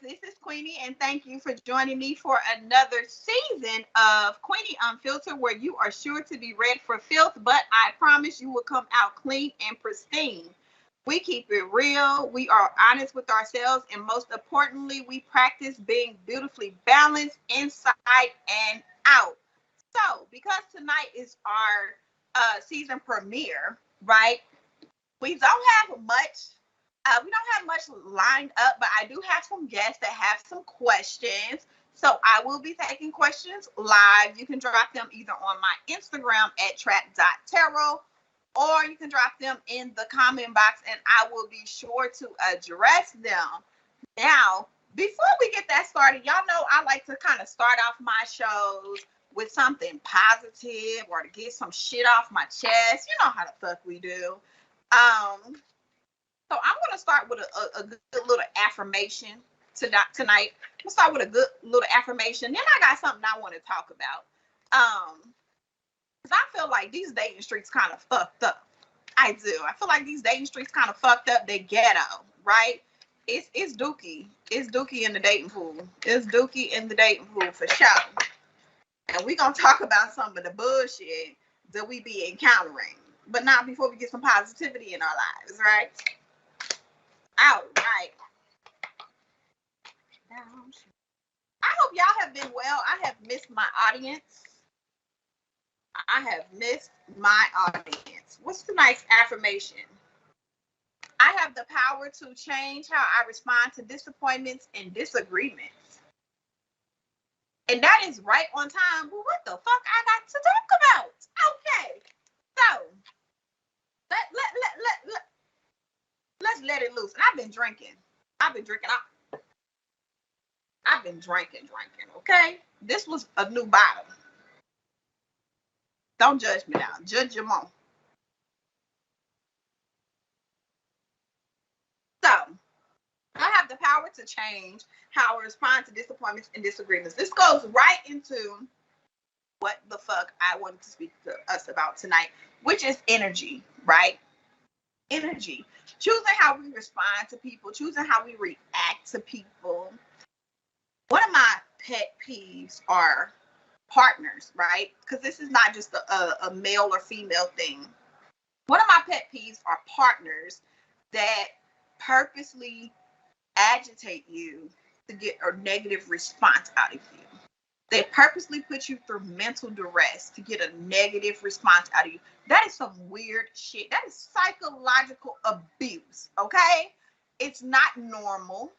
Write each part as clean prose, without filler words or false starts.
this is Queenie, and thank you for joining me for another season of Queenie Unfiltered, where you are sure to be read for filth, but I promise you will come out clean and pristine. We keep it real, we are honest with ourselves, and most importantly, we practice being beautifully balanced inside and out. So, because tonight is our season premiere, right? We don't have much. We don't have much lined up, but I do have some guests that have some questions. So I will be taking questions live. You can drop them either on my Instagram at trap.tarot, or you can drop them in the comment box and I will be sure to address them. Now, before we get that started, y'all know I like to kind of start off my shows with something positive or to get some shit off my chest. You know how the fuck we do. So I'm going to start with a good little affirmation tonight. I'm going to start with a good little affirmation. Then I got something I want to talk about. Because I feel like these dating streets kind of fucked up. I do. I feel like these dating streets kind of fucked up. They ghetto, right? It's dookie. It's dookie in the dating pool. It's dookie in the dating pool for sure. And we're going to talk about some of the bullshit that we be encountering. But not before we get some positivity in our lives, right? All right. I hope y'all have been well. I have missed my audience. I have missed my audience. What's tonight's affirmation? I have the power to change how I respond to disappointments and disagreements. And that is right on time. Well, what the fuck I got to talk about? Okay. So, let's let it loose. And I've been drinking. I've been drinking, okay? This was a new bottle. Don't judge me now. Judge your mom. So, I have the power to change how I respond to disappointments and disagreements. This goes right into what the fuck I wanted to speak to us about tonight, which is energy, right? Energy. Choosing how we respond to people, choosing how we react to people. One of my pet peeves are partners, right? Because this is not just a male or female thing. One of my pet peeves are partners that purposely agitate you to get a negative response out of you. They purposely put you through mental duress to get a negative response out of you. That is some weird shit. That is psychological abuse, okay? It's not normal.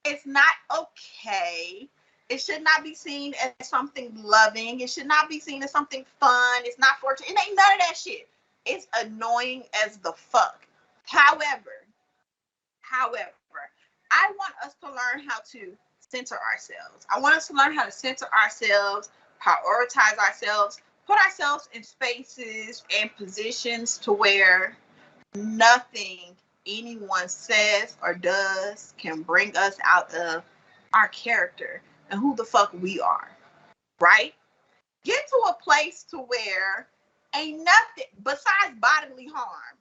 It's not okay. It should not be seen as something loving. It should not be seen as something fun. It's not fortunate. It ain't none of that shit. It's annoying as the fuck. However, I want us to learn how to center ourselves. I want us to learn how to center ourselves, prioritize ourselves, put ourselves in spaces and positions to where nothing anyone says or does can bring us out of our character and who the fuck we are, right? Get to a place to where ain't nothing besides bodily harm.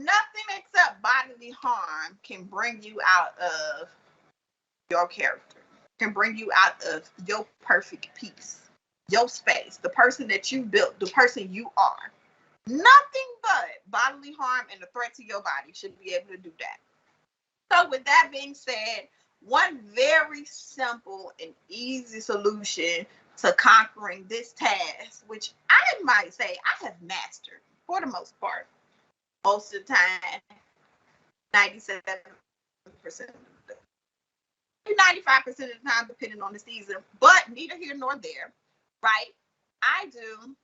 Nothing except bodily harm can bring you out of your character, can bring you out of your perfect peace, your space, the person that you built, the person you are. Nothing but bodily harm and a threat to your body should be able to do that. So with that being said, one very simple and easy solution to conquering this task, which I might say I have mastered for the most part, most of the time, 97% of the 95% of the time, depending on the season, but neither here nor there, right? I do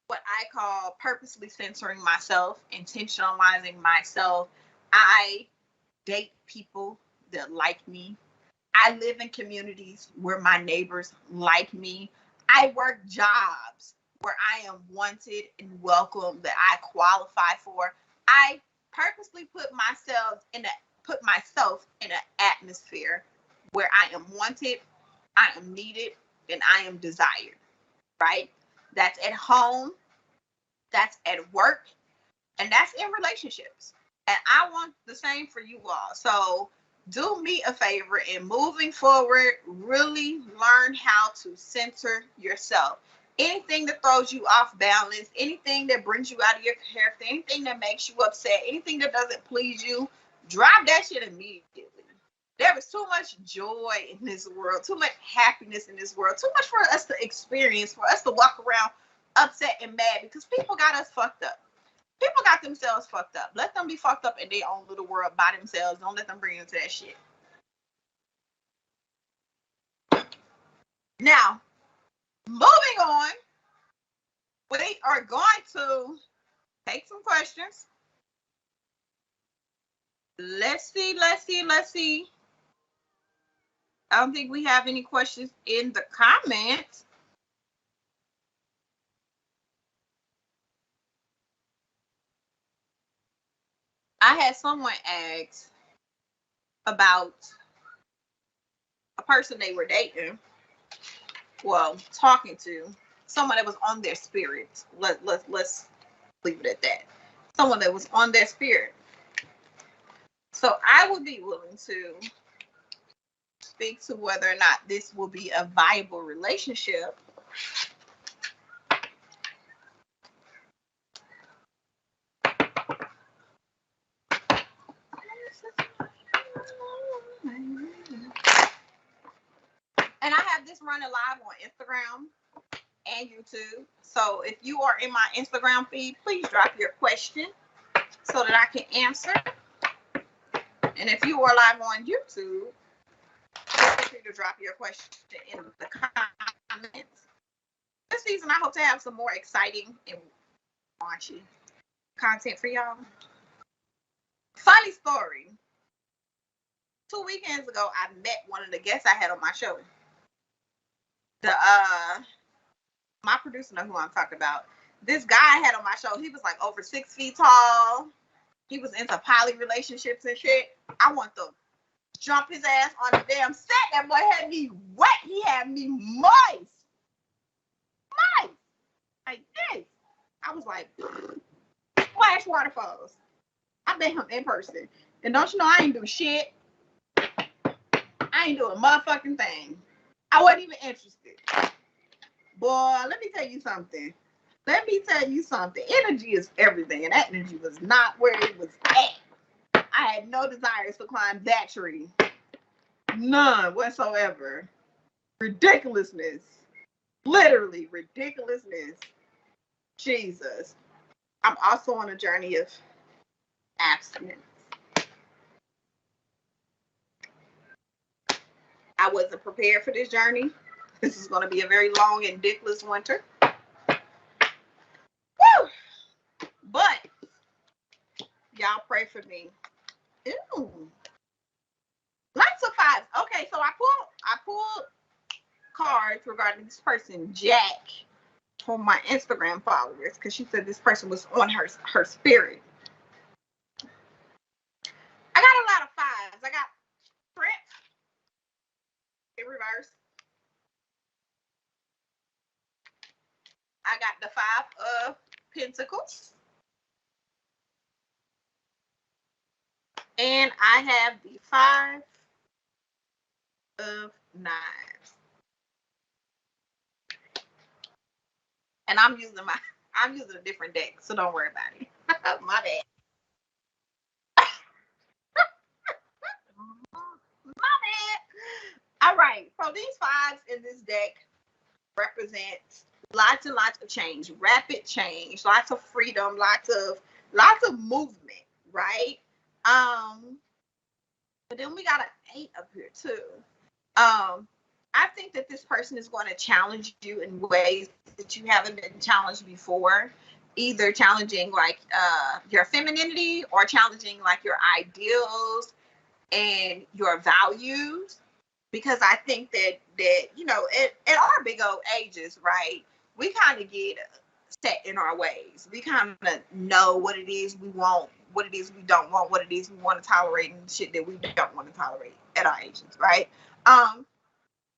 what I call purposely censoring myself, intentionalizing myself. I date people that like me. I live in communities where my neighbors like me. I work jobs where I am wanted and welcome, that I qualify for. I purposely put myself in an atmosphere where I am wanted, I am needed, and I am desired, right? That's at home, that's at work, and that's in relationships. And I want the same for you all. So do me a favor and moving forward, really learn how to center yourself. Anything that throws you off balance, anything that brings you out of your character, anything that makes you upset, anything that doesn't please you, drop that shit immediately. There is too much joy in this world, too much happiness in this world, too much for us to experience, for us to walk around upset and mad because people got us fucked up. People got themselves fucked up. Let them be fucked up in their own little world by themselves. Don't let them bring you into that shit. Now, moving on, we are going to take some questions. Let's see. I don't think we have any questions in the comments. I had someone ask about a person they were dating, well, talking to, someone that was on their spirit. Let's leave it at that. Someone that was on their spirit. So I would be willing to speak to whether or not this will be a viable relationship. And I have this running live on Instagram and YouTube. So if you are in my Instagram feed, please drop your question so that I can answer. And if you are live on YouTube, feel free to drop your question in the comments. This season, I hope to have some more exciting and raunchy content for y'all. Funny story. 2 weekends ago, I met one of the guests I had on my show. My producer knows who I'm talking about. This guy I had on my show, he was like over 6 feet tall. He was into poly relationships and shit. I want to jump his ass on the damn set. That boy had me wet. He had me moist. Like this. I was like, splash waterfalls. I met him in person. And don't you know I ain't do shit. I ain't doing a motherfucking thing. I wasn't even interested. Boy, let me tell you something. Energy is everything. And that energy was not where it was at. I had no desires to climb that tree. None whatsoever. Ridiculousness. Literally ridiculousness. Jesus. I'm also on a journey of abstinence. I wasn't prepared for this journey. This is going to be a very long and dickless winter. Woo! But y'all pray for me. Ew. Lots of fives. Okay, so I pulled cards regarding this person, Jack, from my Instagram followers, because she said this person was on her spirit. I got a lot of fives. I got Trent in reverse. I got the 5 of Pentacles. And I have the 5 of Knives. And I'm using a different deck, so don't worry about it. My bad. My bad. All right. So these 5s in this deck represent lots and lots of change, rapid change, lots of freedom, lots of movement, right? But then we got an 8 up here too. I think that this person is going to challenge you in ways that you haven't been challenged before, either challenging like your femininity or challenging like your ideals and your values. Because I think that you know, at our big old ages, right, we kind of get set in our ways. We kind of know what it is we want, what it is we don't want, what it is we want to tolerate, and shit that we don't want to tolerate at our ages, right?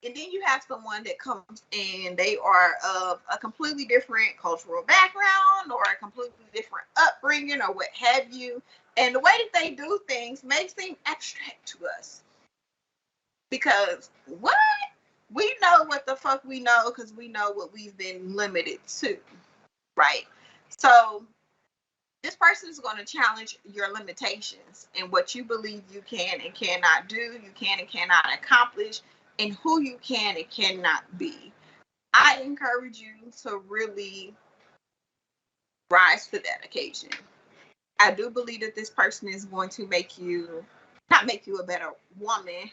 And then you have someone that comes in, they are of a completely different cultural background or a completely different upbringing or what have you. And the way that they do things may seem abstract to us. Because what? We know what the fuck we know because we know what we've been limited to, right? So this person is going to challenge your limitations and what you believe you can and cannot do, you can and cannot accomplish, and who you can and cannot be. I encourage you to really rise to that occasion. I do believe that this person is going to make you, not make you a better woman,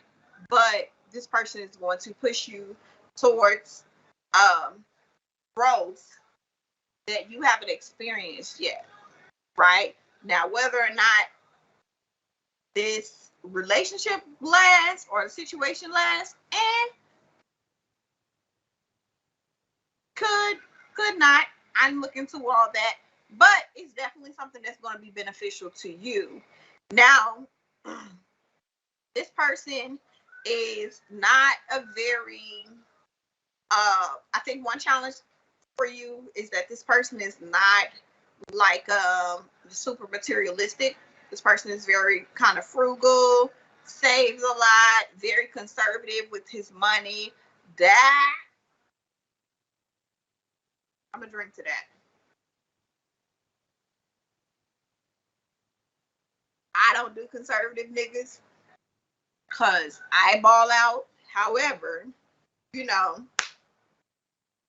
but this person is going to push you towards growth that you haven't experienced yet, right? Now, whether or not this relationship lasts or the situation lasts, and could not. I'm looking to all that, but it's definitely something that's going to be beneficial to you. Now, this person is not a very I think one challenge for you is that this person is not like super materialistic. This person is very kind of frugal, saves a lot, very conservative with his money. That I'm gonna drink to that. I don't do conservative niggas because I ball out. However, you know,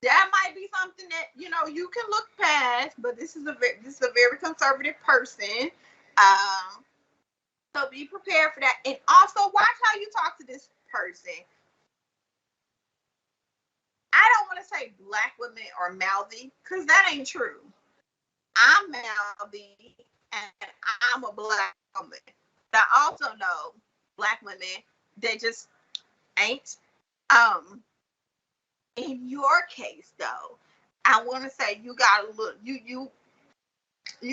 that might be something that you can look past. But this is a very conservative person. Um, so be prepared for that, and also watch how you talk to this person. I don't want to say black women are mouthy because that ain't true. I'm mouthy and I'm a black woman. But I also know black women that just ain't. Um, in your case though, I want to say you got a little you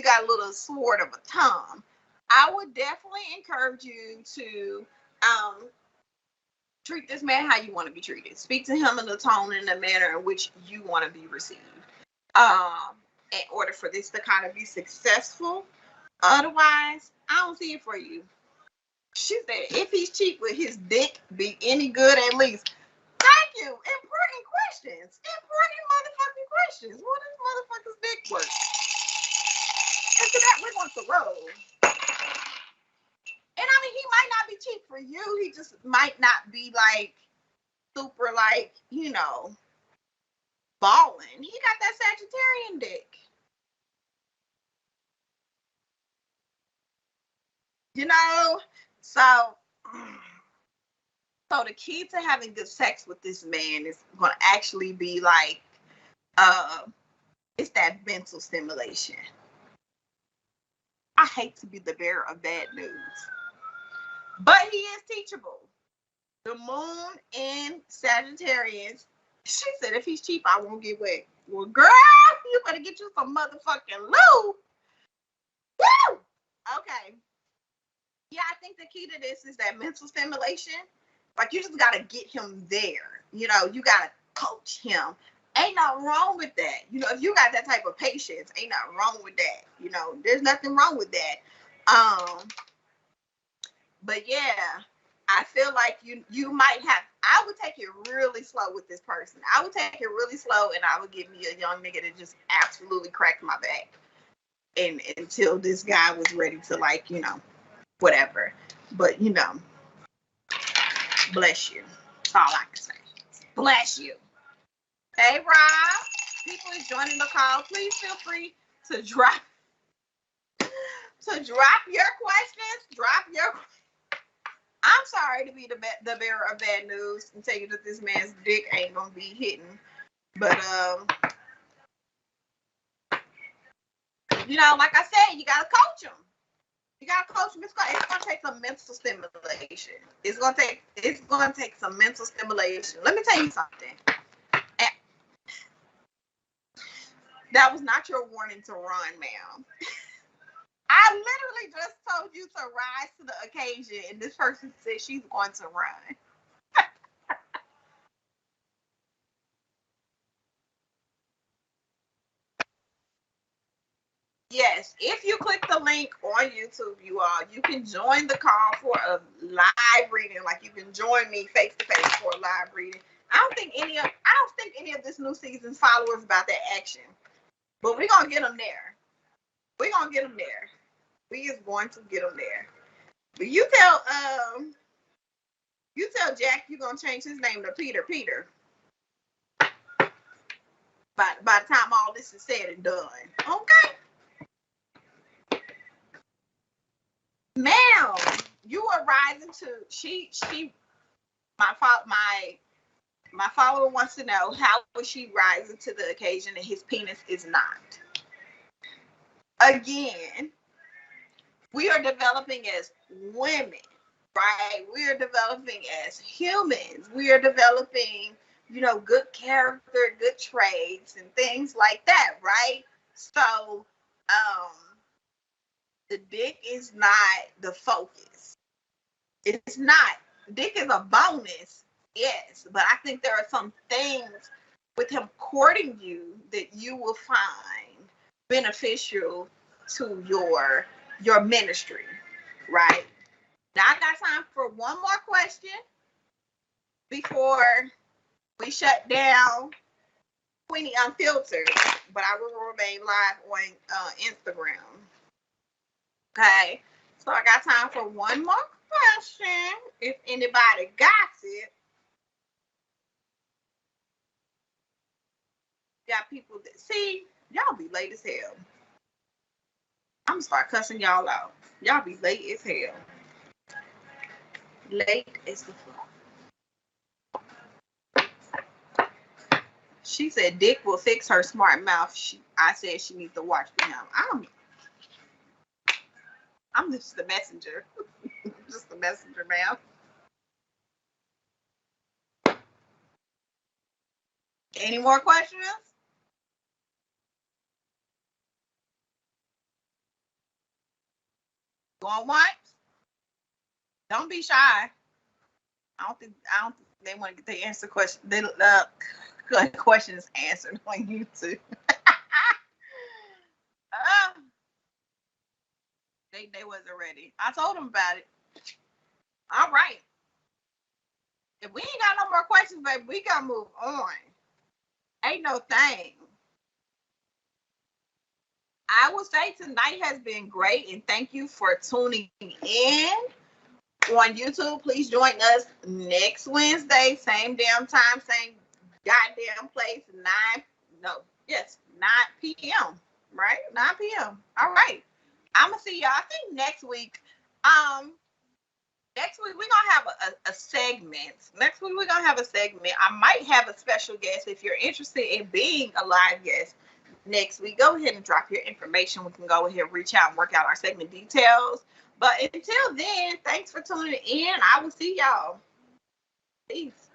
got a little sword of a tongue. I would definitely encourage you to treat this man how you want to be treated. Speak to him in the tone and the manner in which you want to be received. In order for this to kind of be successful. Otherwise, I don't see it for you. She said, if he's cheap, with his dick be any good at least? Thank you. Important questions. Important motherfucking questions. What is motherfucker's dick worth? After that, we're going to roll. And I mean, he might not be cheap for you. He just might not be like super like, balling. He got that Sagittarian dick. So the key to having good sex with this man is going to actually be like, it's that mental stimulation. I hate to be the bearer of bad news, but he is teachable. The moon in Sagittarius. She said, if he's cheap, I won't get wet. Well, girl, you better get you some motherfucking lube. Woo! Okay. Yeah, I think the key to this is that mental stimulation. Like, you just got to get him there. You got to coach him. Ain't nothing wrong with that. If you got that type of patience, ain't nothing wrong with that. There's nothing wrong with that. But yeah, I feel like you might have. I would take it really slow with this person. I would take it really slow, and I would give me a young nigga that just absolutely cracked my back, and until this guy was ready to whatever. But bless you. That's all I can say. Bless you. Hey Rob, people is joining the call. Please feel free to drop your questions. I'm sorry to be the bearer of bad news and tell you that this man's dick ain't gonna be hitting. But like I said, you gotta coach him. It's gonna take some mental stimulation. It's gonna take some mental stimulation. Let me tell you something. That was not your warning to run, ma'am. I literally just told you to rise to the occasion, and this person said she's going to run. Yes, if you click the link on YouTube, you can join the call for a live reading. Like you can join me face to face for a live reading. I don't think any of this new season's followers about that action, but we're gonna get them there. We're gonna get them there. We is going to get them there. But you tell Jack you're gonna change his name to Peter. Peter. By the time all this is said and done, okay. Ma'am, you are rising to my follower wants to know how was she rising to the occasion and his penis is not. Again, we are developing as women, right? We are developing as humans. We are developing, good character, good traits, and things like that, right? So, the dick is not the focus. It's not. Dick is a bonus, yes, but I think there are some things with him courting you that you will find beneficial to your ministry, right? Now I got time for one more question before we shut down Queenie Unfiltered, but I will remain live on Instagram. Okay, so I got time for one more question. If anybody got it, got people that see y'all be late as hell. I'm gonna start cussing y'all out. Y'all be late as hell. Late as the fuck. She said Dick will fix her smart mouth. I said she needs to watch me now. I'm just the messenger. Just the messenger, ma'am. Any more questions? Going once? Don't be shy. I don't think they want to get the answer question. They questions answered on YouTube. They wasn't ready. I told them about it. All right. If we ain't got no more questions, baby, we gotta move on. Ain't no thing. I will say tonight has been great, and thank you for tuning in on YouTube. Please join us next Wednesday, same damn time, same goddamn place, 9 p.m. Right? 9 p.m. All right. I'm gonna see y'all. I think next week we're gonna have a segment. Next week we're gonna have a segment. I might have a special guest. If you're interested in being a live guest next week, go ahead and drop your information. We can go ahead and reach out and work out our segment details. But until then, thanks for tuning in. I will see y'all. Peace.